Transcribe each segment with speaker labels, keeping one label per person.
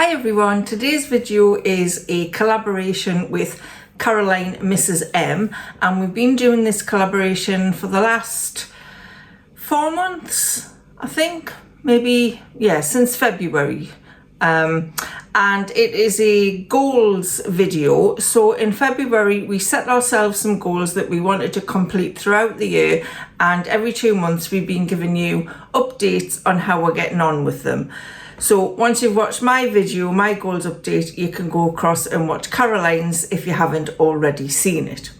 Speaker 1: Hi everyone, today's video is a collaboration with Caroline Mrs. M, and we've been doing this collaboration for the last 4 months, I think, maybe, yeah, since February. And it is a goals video. So in February we set ourselves some goals that we wanted to complete throughout the year, and every 2 months we've been giving you updates on how we're getting on with them. So once you've watched my video, my goals update, you can go across and watch Caroline's if you haven't already seen it.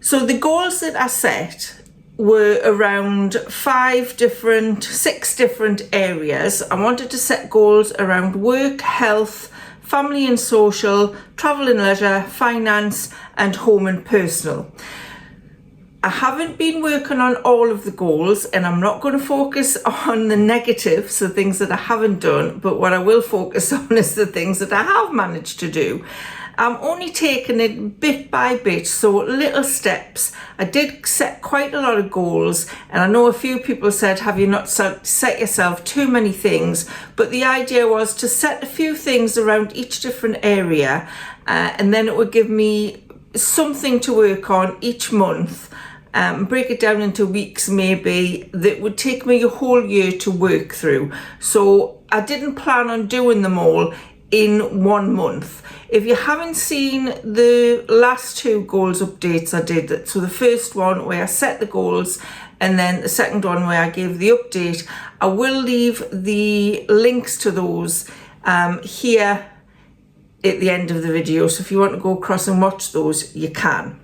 Speaker 1: So the goals that I set were around 6 different areas. I wanted to set goals around work, health, family and social, travel and leisure, finance, and home and personal. I haven't been working on all of the goals, and I'm not going to focus on the negatives, the things that I haven't done, but what I will focus on is the things that I have managed to do. I'm only taking it bit by bit, so little steps. I did set quite a lot of goals, and I know a few people said, have you not set yourself too many things? But the idea was to set a few things around each different area, and then it would give me something to work on each month. Break it down into weeks maybe, that would take me a whole year to work through. So I didn't plan on doing them all in 1 month. If you haven't seen the last 2 goals updates I did, so the first one where I set the goals and then the second one where I gave the update, I will leave the links to those here at the end of the video. So if you want to go across and watch those, you can.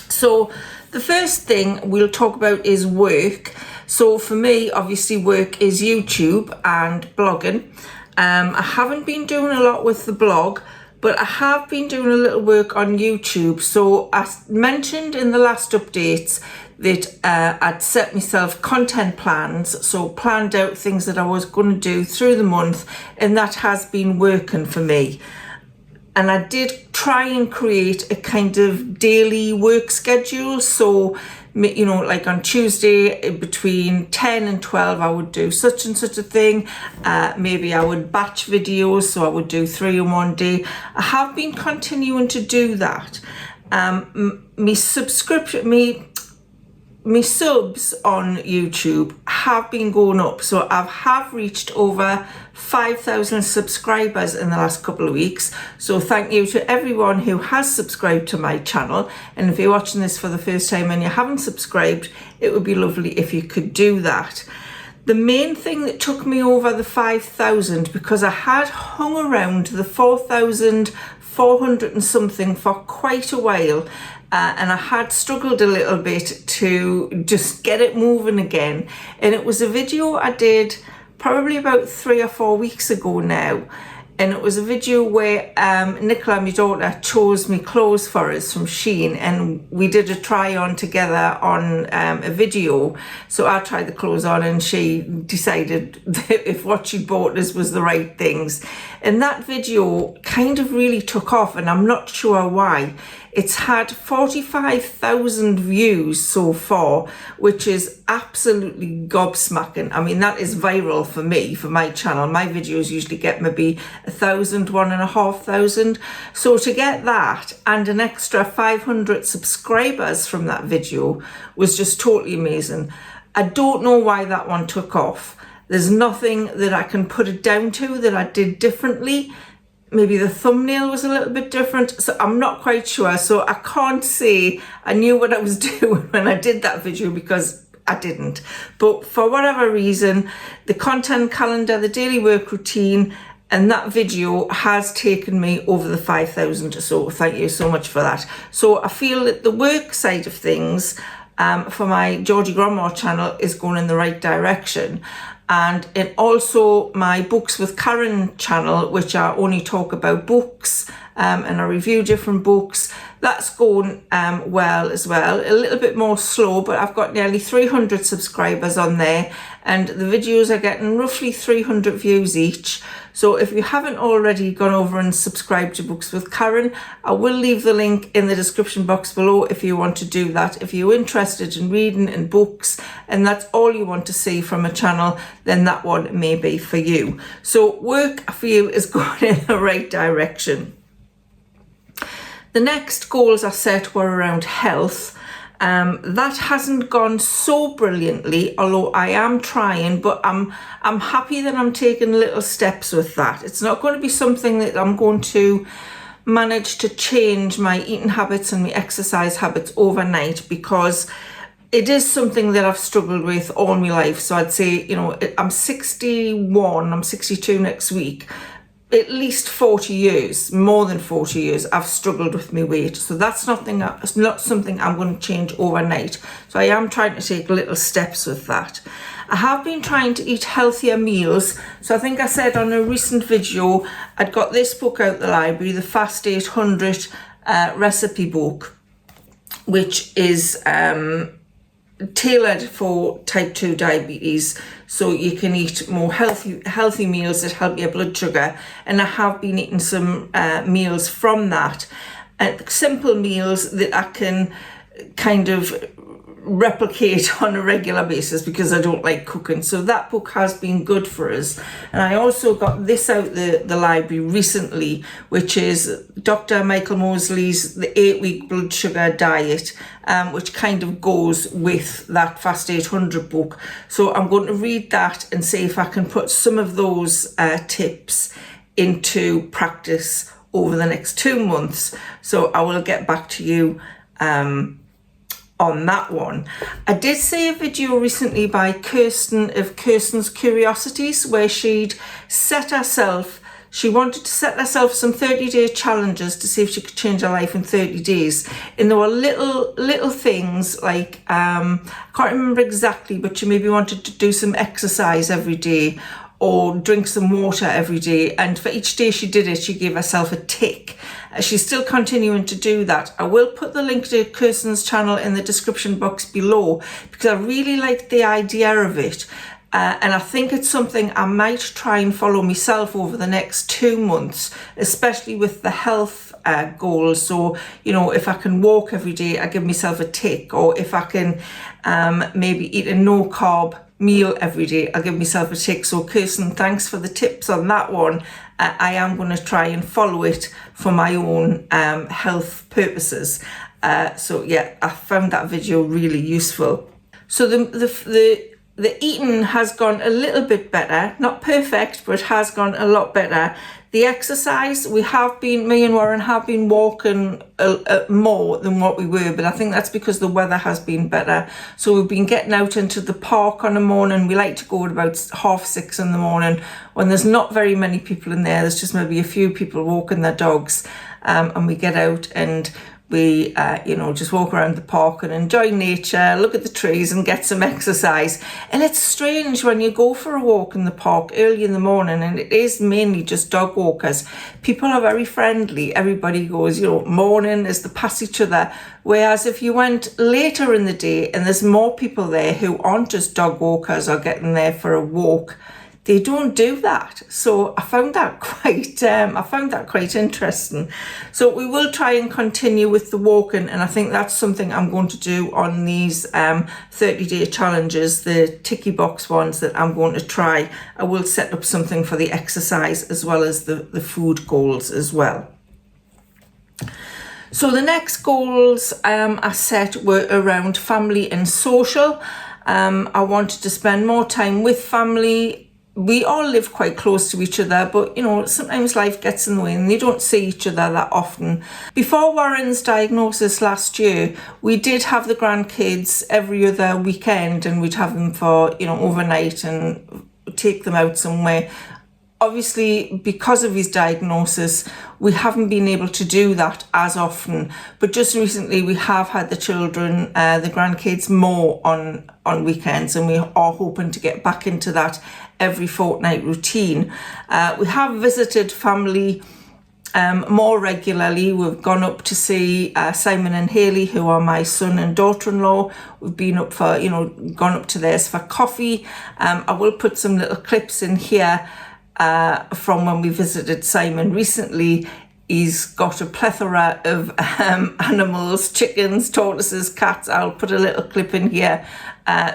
Speaker 1: So the first thing we'll talk about is work. So for me, obviously work is YouTube and blogging. I haven't been doing a lot with the blog, but I have been doing a little work on YouTube. So I mentioned in the last updates that I'd set myself content plans, so planned out things that I was going to do through the month, and that has been working for me. And I did try and create a kind of daily work schedule. So, you know, like on Tuesday between 10 and 12, I would do such and such a thing. Maybe I would batch videos, so I would do 3 in one day. I have been continuing to do that. My subs on YouTube have been going up, so I have reached over 5,000 subscribers in the last couple of weeks. So thank you to everyone who has subscribed to my channel, and if you're watching this for the first time and you haven't subscribed, it would be lovely if you could do that. The main thing that took me over the 5,000, because I had hung around the 4,400 and something for quite a while, and I had struggled a little bit to just get it moving again. And it was a video I did probably about 3 or 4 weeks ago now. And it was a video where Nicola, my daughter, chose me clothes for us from Shein, and we did a try on together on a video. So I tried the clothes on and she decided that if what she bought us was the right things. And that video kind of really took off, and I'm not sure why. It's had 45,000 views so far, which is absolutely gobsmacking. I mean, that is viral for me, for my channel. My videos usually get maybe 1,000, 1,500. So to get that and an extra 500 subscribers from that video was just totally amazing. I don't know why that one took off. There's nothing that I can put it down to that I did differently. Maybe the thumbnail was a little bit different, so I'm not quite sure. So I can't say I knew what I was doing when I did that video, because I didn't. But for whatever reason, the content calendar, the daily work routine, and that video has taken me over the 5,000. So thank you so much for that. So I feel that the work side of things for my Georgie Grandma channel is going in the right direction. And also my Books with Karen channel, which I only talk about books and I review different books, that's going well as well. A little bit more slow, but I've got nearly 300 subscribers on there, and the videos are getting roughly 300 views each. So if you haven't already gone over and subscribed to Books with Karen, I will leave the link in the description box below if you want to do that. If you're interested in reading and books and that's all you want to see from a channel, then that one may be for you. So work, I feel, is going in the right direction. The next goals I set were around health. That hasn't gone so brilliantly, although I am trying, but I'm happy that I'm taking little steps with that. It's not going to be something that I'm going to manage to change my eating habits and my exercise habits overnight, because it is something that I've struggled with all my life. So I'd say, you know, I'm 61, I'm 62 next week. At least 40 years, more than 40 years, I've struggled with my weight. So that's not something I'm going to change overnight. So I am trying to take little steps with that. I have been trying to eat healthier meals. So I think I said on a recent video, I'd got this book out the library, the Fast 800 recipe book, which is tailored for type 2 diabetes, so you can eat more healthy meals that help your blood sugar. And I have been eating some meals from that, simple meals that I can kind of replicate on a regular basis because I don't like cooking. So that book has been good for us. And I also got this out the library recently, which is Dr. Michael Mosley's The 8-Week Blood Sugar Diet, which kind of goes with that Fast 800 book. So I'm going to read that and see if I can put some of those tips into practice over the next 2 months. So I will get back to you on that one. I did see a video recently by Kirsten of Kirsten's Curiosities, where she wanted to set herself some 30-day challenges to see if she could change her life in 30 days. And there were little things like, I can't remember exactly, but she maybe wanted to do some exercise every day or drink some water every day. And for each day she did it, she gave herself a tick. She's still continuing to do that. I will put the link to Kirsten's channel in the description box below, because I really like the idea of it. And I think it's something I might try and follow myself over the next 2 months, especially with the health goals. So, you know, if I can walk every day, I give myself a tick. Or if I can maybe eat a no-carb meal every day, I'll give myself a tick. So Kirsten, thanks for the tips on that one. I am going to try and follow it for my own health purposes. So yeah, I found that video really useful. So the eating has gone a little bit better, not perfect, but has gone a lot better. The exercise, me and Warren have been walking more than what we were, but I think that's because the weather has been better. So we've been getting out into the park on the morning. We like to go at about 6:30 in the morning when there's not very many people in there. There's just maybe a few people walking their dogs, and we get out and we just walk around the park and enjoy nature, look at the trees and get some exercise. And it's strange when you go for a walk in the park early in the morning, and it is mainly just dog walkers. People are very friendly. Everybody goes, morning as they pass each other. Whereas if you went later in the day and there's more people there who aren't just dog walkers or getting there for a walk, they don't do that. So I found that quite interesting. So we will try and continue with the walking, and I think that's something I'm going to do on these 30-day challenges, the ticky box ones that I'm going to try. I will set up something for the exercise as well as the food goals as well. So the next goals I set were around family and social. I wanted to spend more time with family. We all live quite close to each other, but sometimes life gets in the way and they don't see each other that often. Before Warren's diagnosis last year, we did have the grandkids every other weekend, and we'd have them for overnight and take them out somewhere. Obviously, because of his diagnosis, we haven't been able to do that as often. But just recently, we have had the children, the grandkids, more on weekends, and we are hoping to get back into that every fortnight routine. We have visited family more regularly. We've gone up to see Simon and Hayley, who are my son and daughter-in-law. We've been up for, gone up to theirs for coffee. I will put some little clips in here from when we visited Simon recently. He's got a plethora of animals, chickens, tortoises, cats. I'll put a little clip in here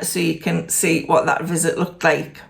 Speaker 1: so you can see what that visit looked like.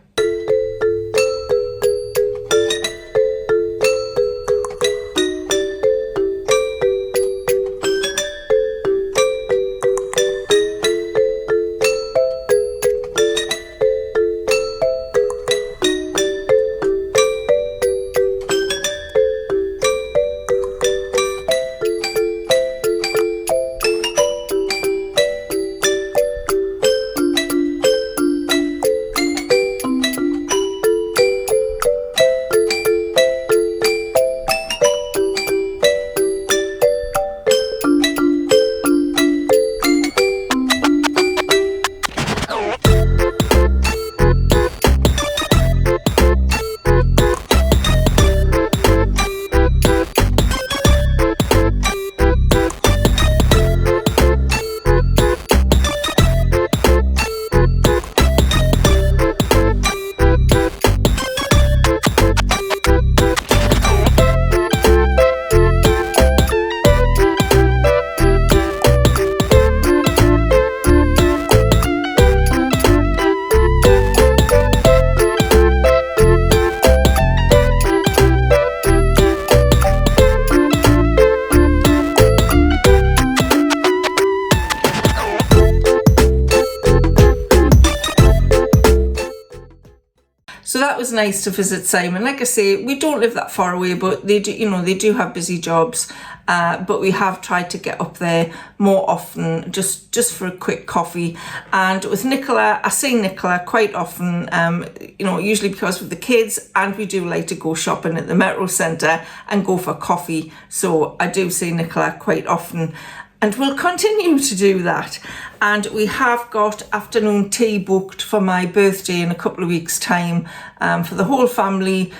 Speaker 1: So that was nice to visit Simon. Like I say, we don't live that far away, but they do, they do have busy jobs. But we have tried to get up there more often, just for a quick coffee. And with Nicola, I see Nicola quite often, usually because of the kids, and we do like to go shopping at the Metro Centre and go for coffee. So I do see Nicola quite often. And we'll continue to do that. And we have got afternoon tea booked for my birthday in a couple of weeks' time for the whole family.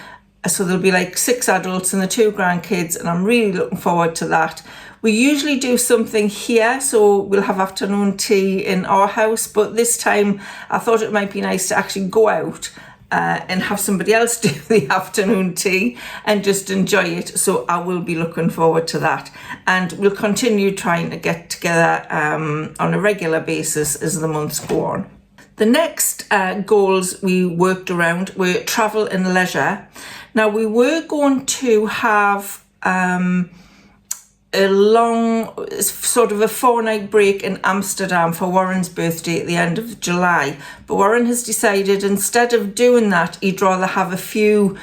Speaker 1: So there'll be like 6 adults and the 2 grandkids, and I'm really looking forward to that. We usually do something here, so we'll have afternoon tea in our house, but this time I thought it might be nice to actually go out and have somebody else do the afternoon tea and just enjoy it. So I will be looking forward to that, and we'll continue trying to get together on a regular basis as the months go on. The next goals we worked around were travel and leisure. Now we were going to have a long, sort of a 4-night break in Amsterdam for Warren's birthday at the end of July. But Warren has decided instead of doing that, he'd rather have a few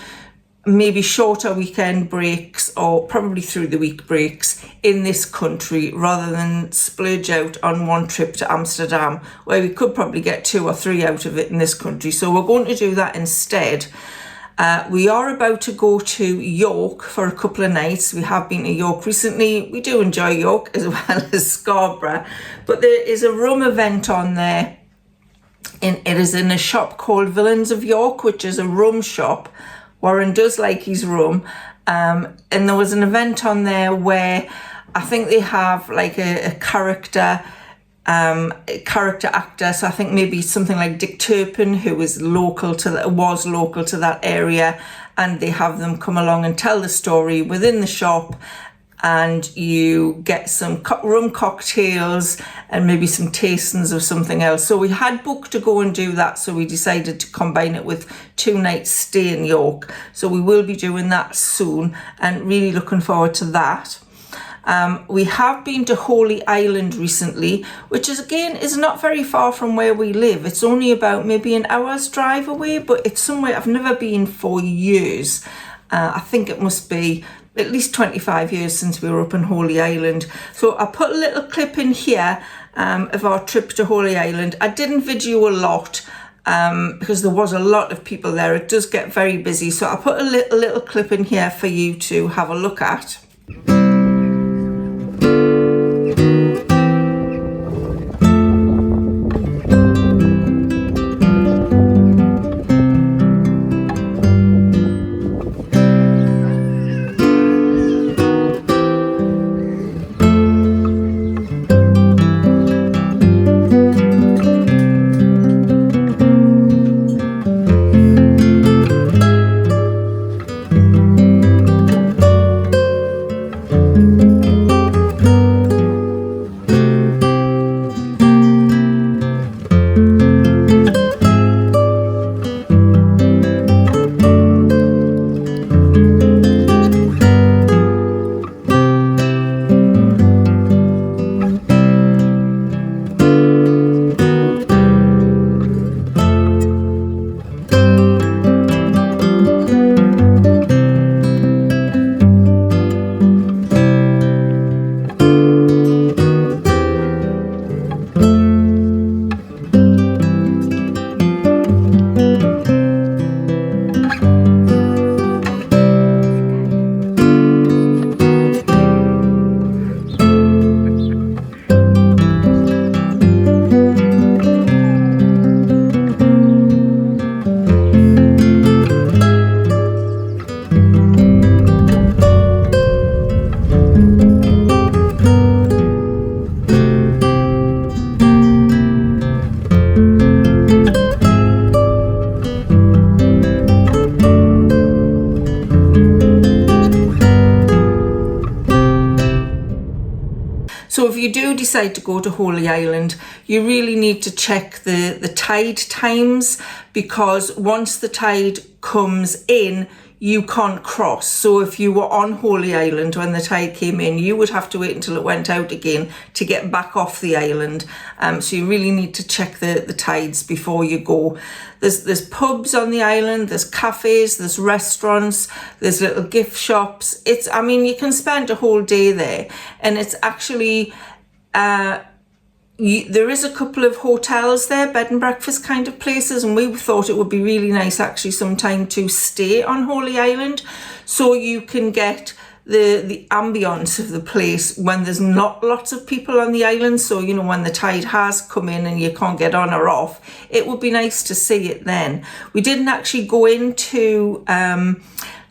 Speaker 1: maybe shorter weekend breaks, or probably through the week breaks in this country, rather than splurge out on one trip to Amsterdam, where we could probably get 2 or 3 out of it in this country. So we're going to do that instead. We are about to go to York for a couple of nights. We have been to York recently. We do enjoy York as well as Scarborough. But there is a rum event on there. It is in a shop called Villains of York, which is a rum shop. Warren does like his rum. And there was an event on there where I think they have like a character actor, so I think maybe something like Dick Turpin, who was local to that area, and they have them come along and tell the story within the shop, and you get some rum cocktails and maybe some tastings of something else. So we had booked to go and do that, so we decided to combine it with 2 nights stay in York. So we will be doing that soon, and really looking forward to that. We have been to Holy Island recently, which is not very far from where we live. It's only about maybe an hour's drive away, but it's somewhere I've never been for years. I think it must be at least 25 years since we were up in Holy Island. So I put a little clip in here of our trip to Holy Island. I didn't video a lot because there was a lot of people there. It does get very busy. So I put a little clip in here for you to have a look at. you do decide to go to Holy Island, you really need to check the tide times, because once the tide comes in, you can't cross. So if you were on Holy Island when the tide came in, you would have to wait until it went out again to get back off the island. So you really need to check the tides before you go. There's pubs on the island, there's cafes, there's restaurants, there's little gift shops. I mean, you can spend a whole day there, and it's actually, there is a couple of hotels there, bed and breakfast kind of places, and we thought it would be really nice actually sometime to stay on Holy Island, so you can get the ambience of the place when there's not lots of people on the island. So, you know, when the tide has come in and you can't get on or off, it would be nice to see it then. We didn't actually go into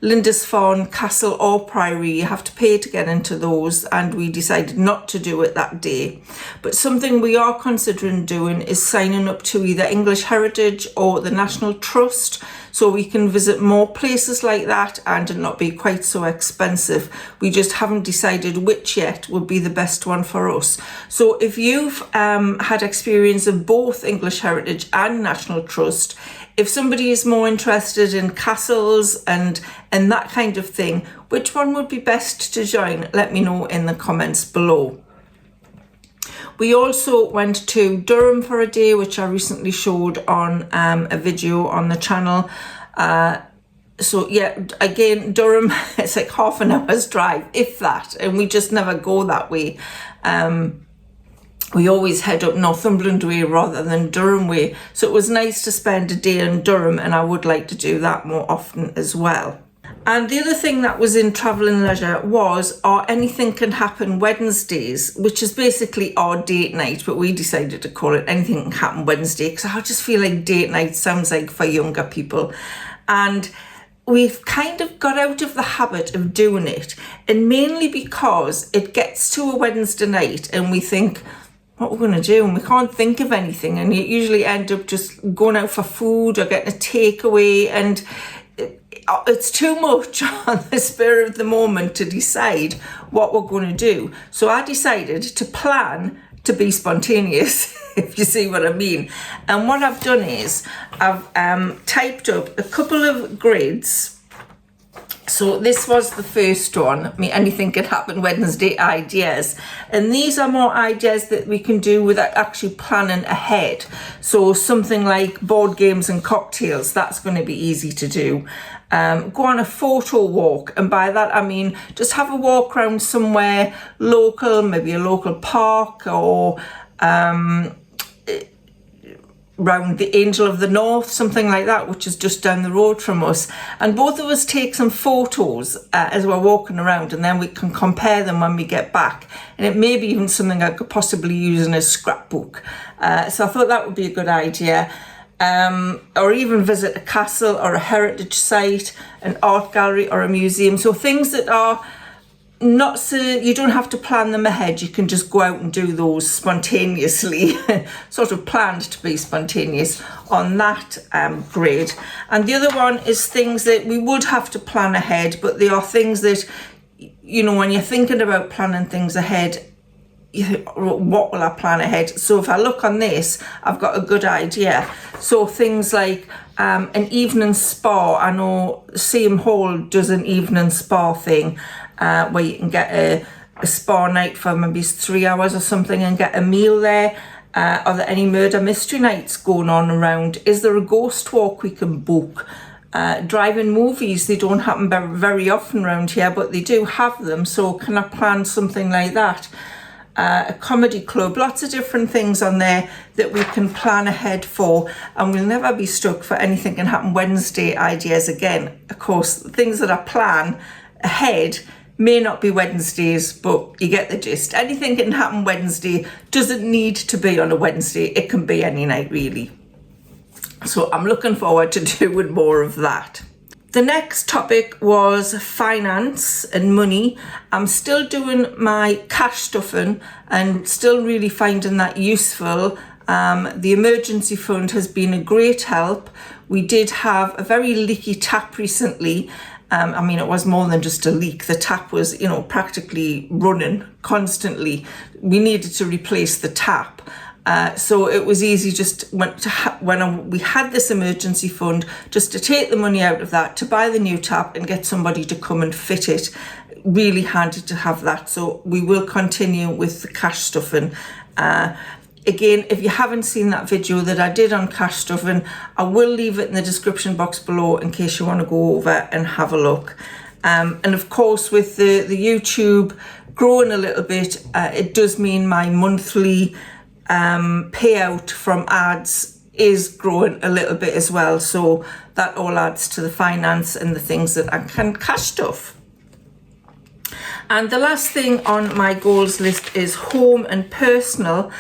Speaker 1: Lindisfarne Castle or Priory. You have to pay to get into those, and we decided not to do it that day. But something we are considering doing is signing up to either English Heritage or the National Trust, so we can visit more places like that and not be quite so expensive. We just haven't decided which yet would be the best one for us. So if you've had experience of both English Heritage and National Trust, if somebody is more interested in castles and that kind of thing, which one would be best to join? Let me know in the comments below. We also went to Durham for a day, which I recently showed on a video on the channel. So yeah, again, Durham, it's like half an hour's drive, if that, and we just never go that way. We always head up Northumberland way rather than Durham way. So it was nice to spend a day in Durham, and I would like to do that more often as well. And the other thing that was in Travel and Leisure was our Anything Can Happen Wednesdays, which is basically our date night, but we decided to call it Anything Can Happen Wednesday because I just feel like date night sounds like for younger people. And we've kind of got out of the habit of doing it, and mainly because it gets to a Wednesday night and we think, what we're going to do, and we can't think of anything, and you usually end up just going out for food or getting a takeaway, and it's too much on the spur of the moment to decide what we're going to do. So I decided to plan to be spontaneous, if you see what I mean. And what I've done is I've typed up a couple of grids. So this was the first one, Anything Can Happen Wednesday ideas. And these are more ideas that we can do without actually planning ahead. So something like board games and cocktails, that's going to be easy to do. Go on a photo walk, and by that I mean just have a walk around somewhere local, maybe a local park, or round the Angel of the North, something like that, which is just down the road from us, and both of us take some photos as we're walking around, and then we can compare them when we get back, and it may be even something I could possibly use in a scrapbook. So I thought that would be a good idea. Or even visit a castle or a heritage site, an art gallery or a museum. So things that are not so, you don't have to plan them ahead, you can just go out and do those spontaneously, sort of planned to be spontaneous on that grid. And the other one is things that we would have to plan ahead, but they are things that, you know, when you're thinking about planning things ahead, what will I plan ahead? So if I look on this, I've got a good idea. So things like an evening spa. I know Seaham Hall does an evening spa thing, where you can get a spa night for maybe 3 hours or something and get a meal there. Are there any murder mystery nights going on around? Is there a ghost walk we can book? Drive-in movies, they don't happen very often around here, but they do have them. So can I plan something like that? A comedy club, lots of different things on there that we can plan ahead for, and we'll never be stuck for Anything Can Happen Wednesday ideas again. Of course, things that I plan ahead may not be Wednesdays, but you get the gist. Anything Can Happen Wednesday doesn't need to be on a Wednesday, it can be any night really. So I'm looking forward to doing more of that. The next topic was finance and money. I'm still doing my cash stuffing and still really finding that useful. The emergency fund has been a great help. We did have a very leaky tap recently, I mean, it was more than just a leak. The tap was, you know, practically running constantly. We needed to replace the tap. So it was easy just when we had this emergency fund, just to take the money out of that to buy the new tap and get somebody to come and fit it. Really handy to have that. So we will continue with the cash stuffing. Again, if you haven't seen that video that I did on cash stuffing, I will leave it in the description box below in case you want to go over and have a look. And of course, with the YouTube growing a little bit, it does mean my monthly payout from ads is growing a little bit as well. So that all adds to the finance and the things that I can cash stuff. And the last thing on my goals list is home and personal.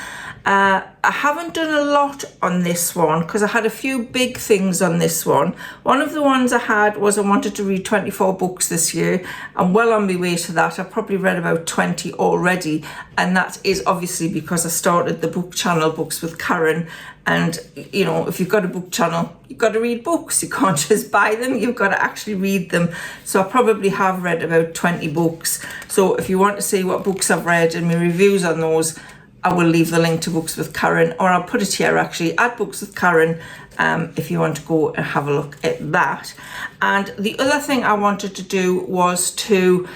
Speaker 1: I haven't done a lot on this one because I had a few big things on this one. One of the ones I had was I wanted to read 24 books this year. I'm well on my way to that. I've probably read about 20 already. And that is obviously because I started the book channel, Books with Karen. And, you know, if you've got a book channel, you've got to read books. You can't just buy them. You've got to actually read them. So I probably have read about 20 books. So if you want to see what books I've read and my reviews on those, I will leave the link to Books with Karen, or I'll put it here actually at Books with Karen, if you want to go and have a look at that. And the other thing I wanted to do was to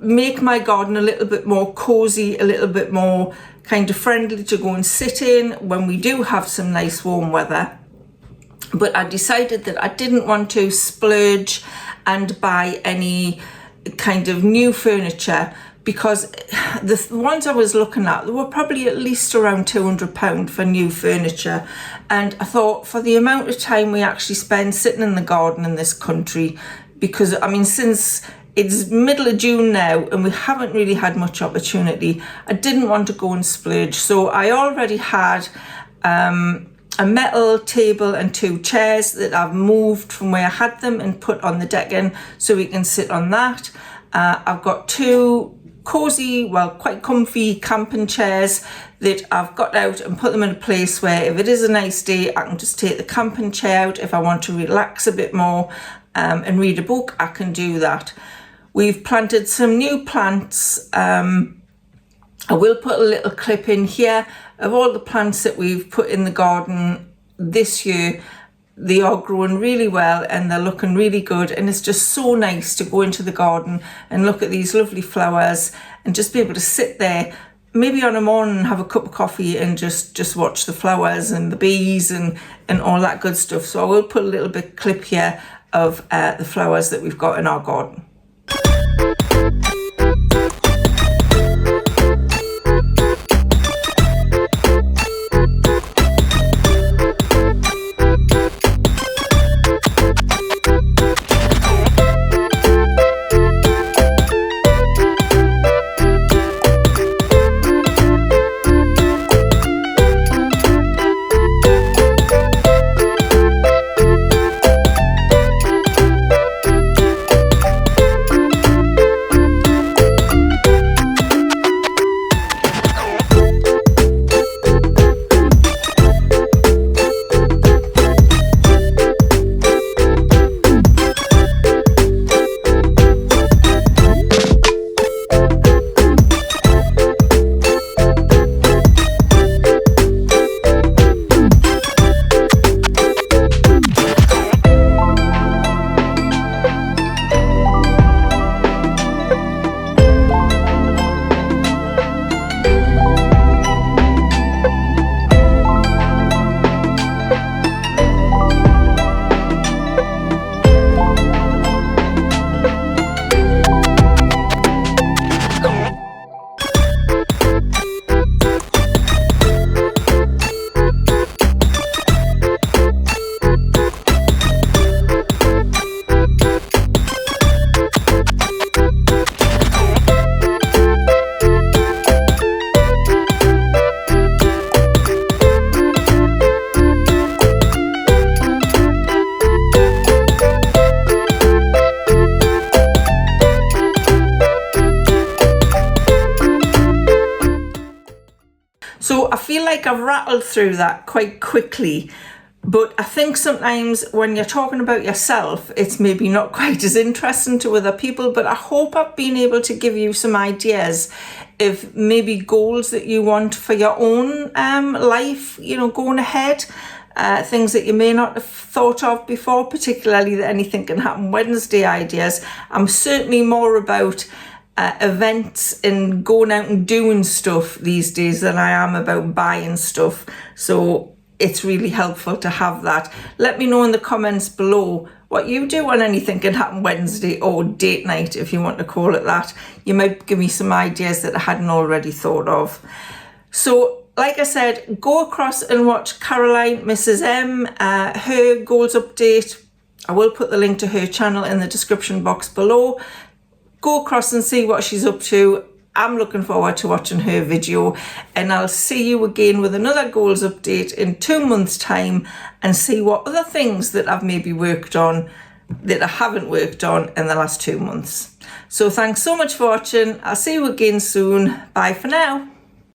Speaker 1: make my garden a little bit more cozy, a little bit more kind of friendly to go and sit in when we do have some nice warm weather. But I decided that I didn't want to splurge and buy any kind of new furniture, because the ones I was looking at, they were probably at least around £200 for new furniture. And I thought, for the amount of time we actually spend sitting in the garden in this country, because I mean, since it's middle of June now and we haven't really had much opportunity, I didn't want to go and splurge. So I already had a metal table and 2 chairs that I've moved from where I had them and put on the decking so we can sit on that. I've got 2 cozy, well, quite comfy camping chairs that I've got out and put them in a place where if it is a nice day, I can just take the camping chair out. If I want to relax a bit more and read a book, I can do that. We've planted some new plants. I will put a little clip in here of all the plants that we've put in the garden this year. They are growing really well and they're looking really good, and it's just so nice to go into the garden and look at these lovely flowers and just be able to sit there maybe on a morning and have a cup of coffee and just watch the flowers and the bees and all that good stuff. So I will put a little bit clip here of the flowers that we've got in our garden. So I feel like I've rattled through that quite quickly, But I think sometimes when you're talking about yourself, it's maybe not quite as interesting to other people, but I hope I've been able to give you some ideas of maybe goals that you want for your own life, you know, going ahead. Things that you may not have thought of before, particularly the Anything Can Happen Wednesday ideas. I'm certainly more about events and going out and doing stuff these days than I am about buying stuff. So it's really helpful to have that. Let me know in the comments below what you do on Anything Can Happen Wednesday, or date night if you want to call it that. You might give me some ideas that I hadn't already thought of. So like I said, go across and watch Caroline, Mrs. M, her goals update. I will put the link to her channel in the description box below. Go across and see what she's up to. I'm looking forward to watching her video, and I'll see you again with another goals update in 2 months' time, and see what other things that I've maybe worked on that I haven't worked on in the last 2 months. So thanks so much for watching. I'll see you again soon. Bye for now.